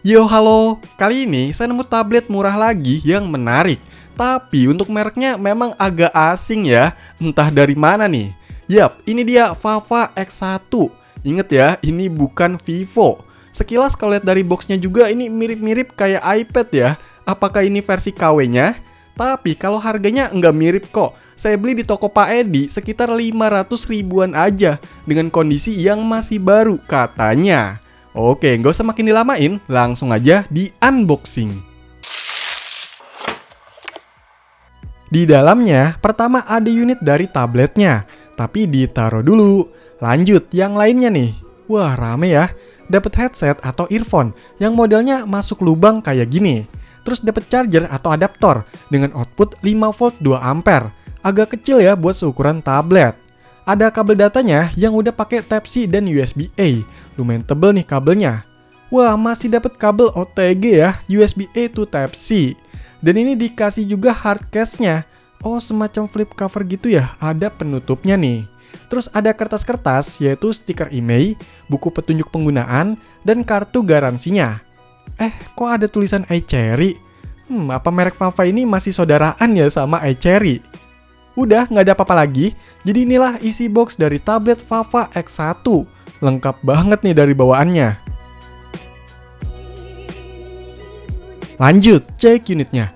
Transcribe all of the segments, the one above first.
Yo halo, kali ini saya nemu tablet murah lagi yang menarik. Tapi untuk mereknya memang agak asing ya, entah dari mana nih. Yap, ini dia Fafa X1. Ingat ya, ini bukan Vivo. Sekilas kalau lihat dari boxnya juga ini mirip-mirip kayak iPad ya. Apakah ini versi KW-nya? Tapi kalau harganya nggak mirip kok. Saya beli di toko Pak Edi sekitar 500 ribuan aja dengan kondisi yang masih baru katanya. Oke, nggak usah makin dilamain, langsung aja di unboxing. Di dalamnya, pertama ada unit dari tabletnya, tapi ditaruh dulu. Lanjut, yang lainnya nih. Wah, rame ya. Dapat headset atau earphone yang modelnya masuk lubang kayak gini. Terus dapat charger atau adaptor dengan output 5 volt 2 ampere. Agak kecil ya buat seukuran tablet. Ada kabel datanya yang udah pakai Type-C dan USB-A. Lumayan tebel nih kabelnya. Wah, masih dapat kabel OTG ya, USB-A to Type-C. Dan ini dikasih juga hard case-nya. Oh, semacam flip cover gitu ya, ada penutupnya nih. Terus ada kertas-kertas, yaitu stiker IMEI, buku petunjuk penggunaan, dan kartu garansinya. Kok ada tulisan iCherry? Apa merek Fafa ini masih saudaraan ya sama iCherry? Udah, nggak ada apa-apa lagi. Jadi inilah isi box dari tablet Fafa X1. Lengkap banget nih dari bawaannya. Lanjut, cek unitnya.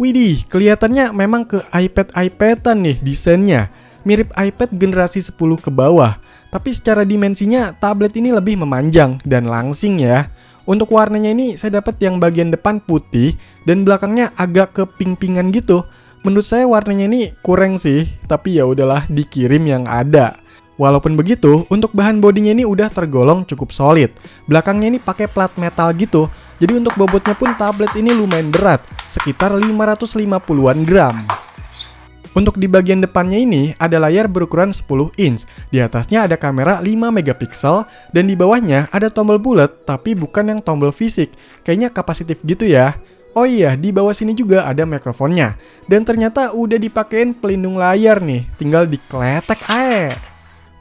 Widih, kelihatannya memang ke iPad-iPadan nih desainnya. Mirip iPad generasi 10 ke bawah. Tapi secara dimensinya, tablet ini lebih memanjang dan langsing ya. Untuk warnanya ini, saya dapat yang bagian depan putih dan belakangnya agak keping-pingan gitu. Menurut saya warnanya ini kurang sih, tapi ya udahlah dikirim yang ada. Walaupun begitu, untuk bahan bodinya ini udah tergolong cukup solid. Belakangnya ini pakai plat metal gitu. Jadi untuk bobotnya pun tablet ini lumayan berat, sekitar 550-an gram. Untuk di bagian depannya ini ada layar berukuran 10 inch. Di atasnya ada kamera 5 megapiksel dan di bawahnya ada tombol bulat tapi bukan yang tombol fisik. Kayaknya kapasitif gitu ya. Oh iya, di bawah sini juga ada mikrofonnya. Dan ternyata udah dipakein pelindung layar nih, tinggal dikletek aja.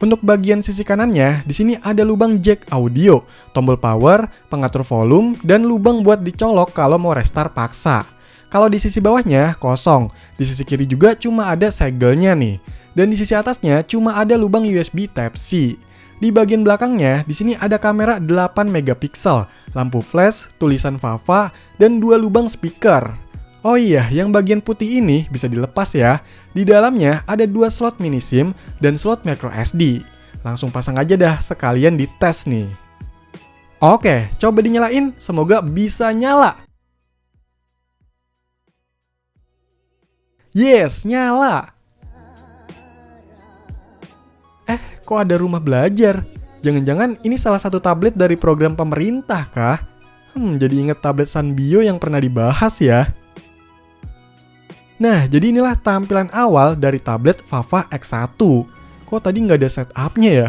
Untuk bagian sisi kanannya, di sini ada lubang jack audio, tombol power, pengatur volume, dan lubang buat dicolok kalau mau restart paksa. Kalau di sisi bawahnya kosong, di sisi kiri juga cuma ada segelnya nih. Dan di sisi atasnya cuma ada lubang USB Type-C. Di bagian belakangnya, di sini ada kamera 8 megapiksel, lampu flash, tulisan Fafa, dan 2 lubang speaker. Oh iya, yang bagian putih ini bisa dilepas ya. Di dalamnya ada 2 slot mini SIM dan slot micro SD. Langsung pasang aja dah, sekalian dites nih. Oke, coba dinyalain, semoga bisa nyala. Yes, nyala. Kok ada rumah belajar? Jangan-jangan ini salah satu tablet dari program pemerintah kah? Jadi inget tablet Sanbio yang pernah dibahas ya. Nah, jadi inilah tampilan awal dari tablet Fafa X1. Kok tadi nggak ada setupnya ya?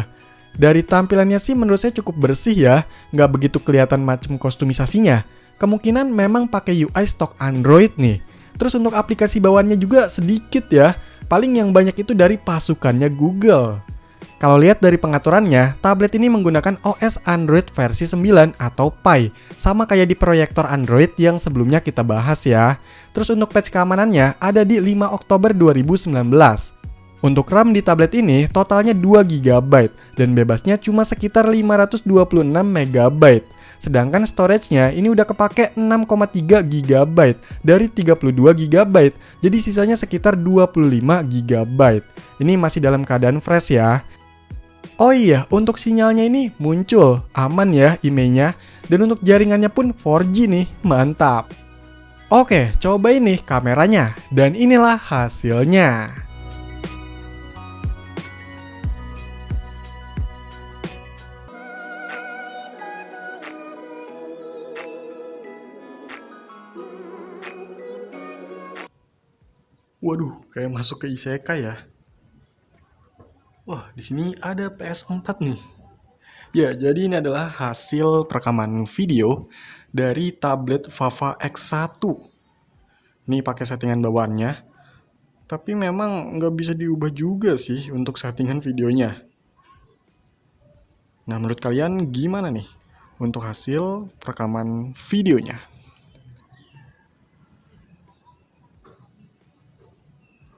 Dari tampilannya sih menurut saya cukup bersih ya, nggak begitu kelihatan macam kostumisasinya. Kemungkinan memang pakai UI stok Android nih. Terus untuk aplikasi bawaannya juga sedikit ya, paling yang banyak itu dari pasukannya Google. Kalau lihat dari pengaturannya, tablet ini menggunakan OS Android versi 9 atau Pie, sama kayak di proyektor Android yang sebelumnya kita bahas ya. Terus untuk patch keamanannya ada di 5 Oktober 2019. Untuk RAM di tablet ini totalnya 2 GB dan bebasnya cuma sekitar 526 MB. Sedangkan storage-nya ini udah kepake 6,3 GB dari 32 GB, jadi sisanya sekitar 25 GB. Ini masih dalam keadaan fresh ya. Oh iya, untuk sinyalnya ini muncul, aman ya IMEI-nya, dan untuk jaringannya pun 4G nih, mantap. Oke, coba ini kameranya, dan inilah hasilnya. Waduh, kayak masuk ke isekai ya. Wah, di sini ada PS4 nih. Ya, jadi ini adalah hasil perekaman video dari tablet Fafa X1. Ini pakai settingan bawaannya. Tapi memang nggak bisa diubah juga sih untuk settingan videonya. Nah, menurut kalian gimana nih? untuk hasil rekaman videonya.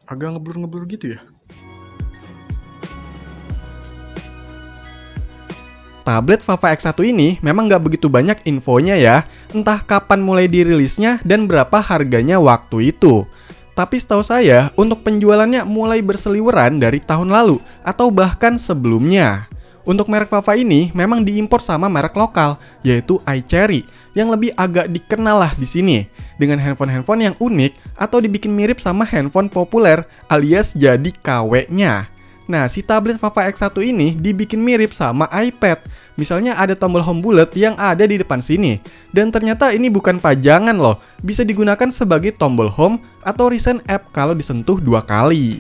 Agak ngeblur-ngeblur gitu ya. Tablet Fafa X1 ini memang nggak begitu banyak infonya ya, entah kapan mulai dirilisnya dan berapa harganya waktu itu. Tapi setahu saya, untuk penjualannya mulai berseliweran dari tahun lalu atau bahkan sebelumnya. Untuk merek Fafa ini memang diimpor sama merek lokal, yaitu iCherry, yang lebih agak dikenal lah di sini, dengan handphone-handphone yang unik atau dibikin mirip sama handphone populer alias jadi KW-nya. Nah, si tablet Fafa X1 ini dibikin mirip sama iPad. Misalnya ada tombol home bulat yang ada di depan sini. Dan ternyata ini bukan pajangan loh. Bisa digunakan sebagai tombol home atau recent app kalau disentuh 2 kali.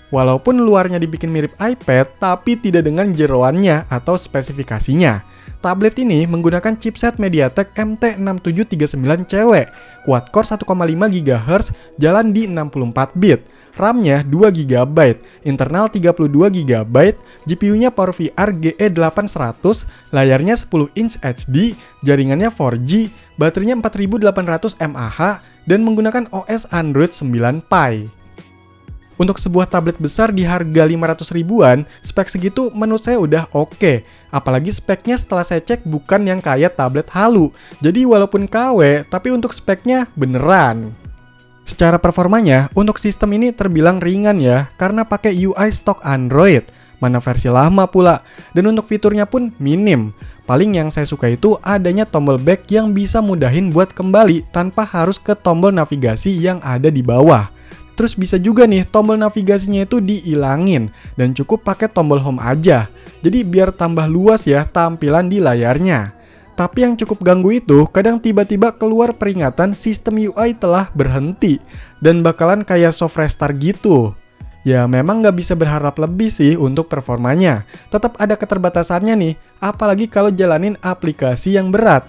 Walaupun luarnya dibikin mirip iPad, tapi tidak dengan jeroannya atau spesifikasinya. Tablet ini menggunakan chipset MediaTek MT6739CW, quad-core 1,5 GHz, jalan di 64 bit. RAM-nya 2 GB, internal 32 GB, GPU-nya PowerVR GE8100, layarnya 10 inch HD, jaringannya 4G, baterainya 4800 mAh, dan menggunakan OS Android 9 Pie. Untuk sebuah tablet besar di harga 500 ribuan, spek segitu menurut saya udah oke. Apalagi speknya setelah saya cek bukan yang kayak tablet halu. Jadi walaupun KW, tapi untuk speknya beneran. Secara performanya, untuk sistem ini terbilang ringan ya, karena pakai UI stok Android, mana versi lama pula, dan untuk fiturnya pun minim. Paling yang saya suka itu adanya tombol back yang bisa mudahin buat kembali tanpa harus ke tombol navigasi yang ada di bawah. Terus bisa juga nih tombol navigasinya itu dihilangin, dan cukup pakai tombol home aja. Jadi biar tambah luas ya tampilan di layarnya. Tapi yang cukup ganggu itu, kadang tiba-tiba keluar peringatan sistem UI telah berhenti dan bakalan kayak soft restart gitu. Ya memang nggak bisa berharap lebih sih untuk performanya. Tetap ada keterbatasannya nih, apalagi kalau jalanin aplikasi yang berat.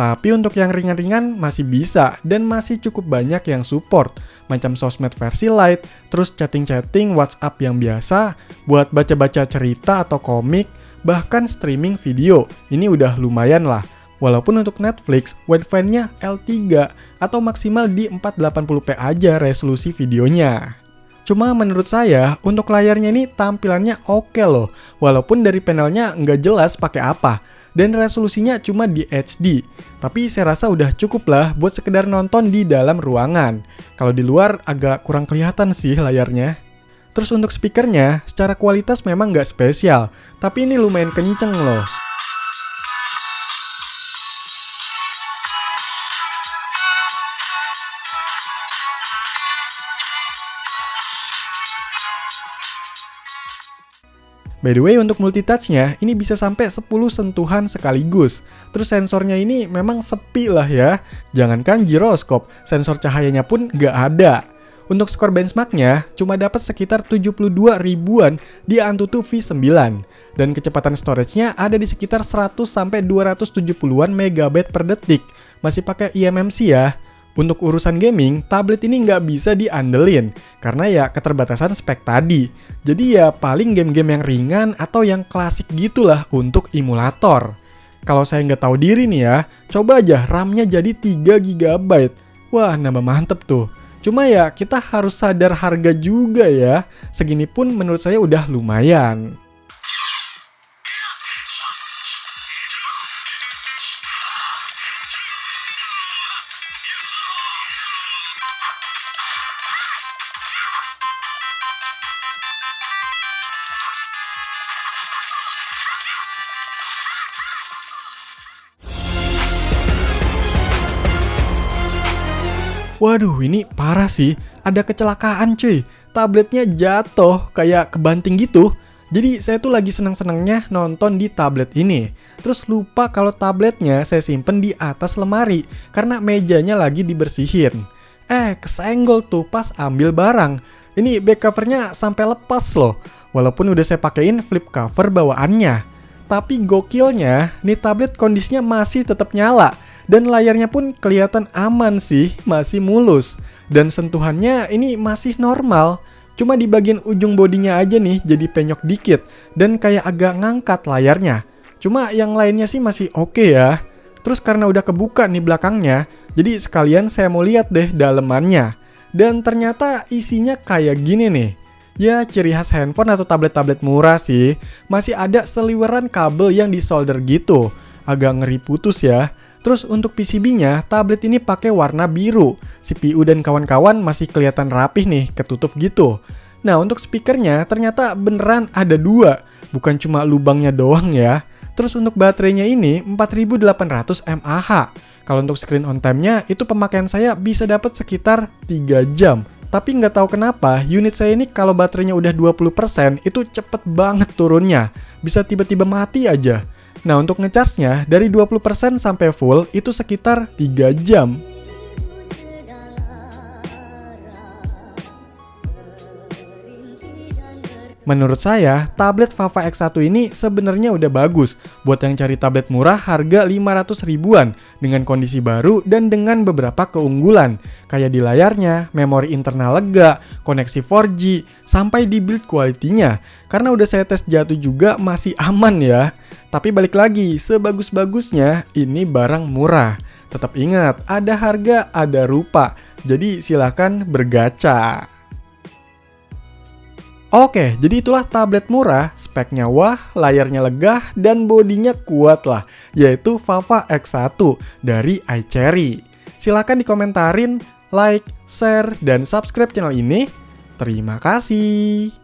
Tapi untuk yang ringan-ringan masih bisa dan masih cukup banyak yang support. Macam sosmed versi light, terus chatting-chatting WhatsApp yang biasa, buat baca-baca cerita atau komik, bahkan streaming video. Ini udah lumayan lah. Walaupun untuk Netflix, wideband-nya L3 atau maksimal di 480p aja resolusi videonya. Cuma menurut saya, untuk layarnya ini tampilannya oke loh. Walaupun dari panelnya nggak jelas pakai apa. Dan resolusinya cuma di HD. Tapi saya rasa udah cukup lah buat sekedar nonton di dalam ruangan. Kalau di luar agak kurang kelihatan sih layarnya. Terus untuk speakernya, secara kualitas memang nggak spesial. Tapi ini lumayan kenceng loh. By the way, untuk multitouch-nya, ini bisa sampai 10 sentuhan sekaligus. Terus sensornya ini memang sepi lah ya. Jangankan giroskop, sensor cahayanya pun nggak ada. Untuk skor benchmark-nya, cuma dapat sekitar 72 ribuan di Antutu V9. Dan kecepatan storage-nya ada di sekitar 100-270-an MB per detik. Masih pakai eMMC ya. Untuk urusan gaming, tablet ini nggak bisa diandelin, karena ya keterbatasan spek tadi. Jadi ya paling game-game yang ringan atau yang klasik gitulah untuk emulator. Kalau saya nggak tahu diri nih ya, coba aja RAM-nya jadi 3 GB. Wah, nambah mantep tuh. Cuma ya kita harus sadar harga juga ya. Segini pun menurut saya udah lumayan. Waduh, ini parah sih. Ada kecelakaan cuy. Tabletnya jatuh kayak kebanting gitu. Jadi saya tuh lagi seneng-senengnya nonton di tablet ini. Terus lupa kalau tabletnya saya simpen di atas lemari karena mejanya lagi dibersihin. Kesenggol tuh pas ambil barang. Ini back covernya sampai lepas loh. Walaupun udah saya pakein flip cover bawaannya. Tapi gokilnya, nih tablet kondisinya masih tetap nyala. Dan layarnya pun kelihatan aman sih, masih mulus. Dan sentuhannya ini masih normal. Cuma di bagian ujung bodinya aja nih jadi penyok dikit. Dan kayak agak ngangkat layarnya. Cuma yang lainnya sih masih oke ya. Terus karena udah kebuka nih belakangnya, jadi sekalian saya mau lihat deh dalemannya. Dan ternyata isinya kayak gini nih. Ya ciri khas handphone atau tablet-tablet murah sih. Masih ada seliweran kabel yang disolder gitu. Agak ngeri putus ya. Terus untuk PCB-nya, tablet ini pakai warna biru. CPU dan kawan-kawan masih kelihatan rapih nih, ketutup gitu. Nah untuk speakernya ternyata beneran ada 2. Bukan cuma lubangnya doang ya. Terus untuk baterainya ini 4800 mAh. Kalau untuk screen on time-nya itu pemakaian saya bisa dapat sekitar 3 jam. Tapi nggak tahu kenapa unit saya ini kalau baterainya udah 20% itu cepet banget turunnya. Bisa tiba-tiba mati aja. Nah untuk ngecharge-nya dari 20% sampai full itu sekitar 3 jam. Menurut saya, tablet Fafa X1 ini sebenarnya udah bagus buat yang cari tablet murah harga 500 ribuan dengan kondisi baru dan dengan beberapa keunggulan kayak di layarnya, memori internal lega, koneksi 4G, sampai di build quality-nya. Karena udah saya tes jatuh juga masih aman ya. Tapi balik lagi, sebagus-bagusnya ini barang murah. Tetap ingat, ada harga, ada rupa. Jadi silahkan bergaca. Oke, jadi itulah tablet murah, speknya wah, layarnya legah, dan bodinya kuat lah, yaitu Fafa X1 dari iCherry. Silahkan dikomentarin, like, share, dan subscribe channel ini. Terima kasih.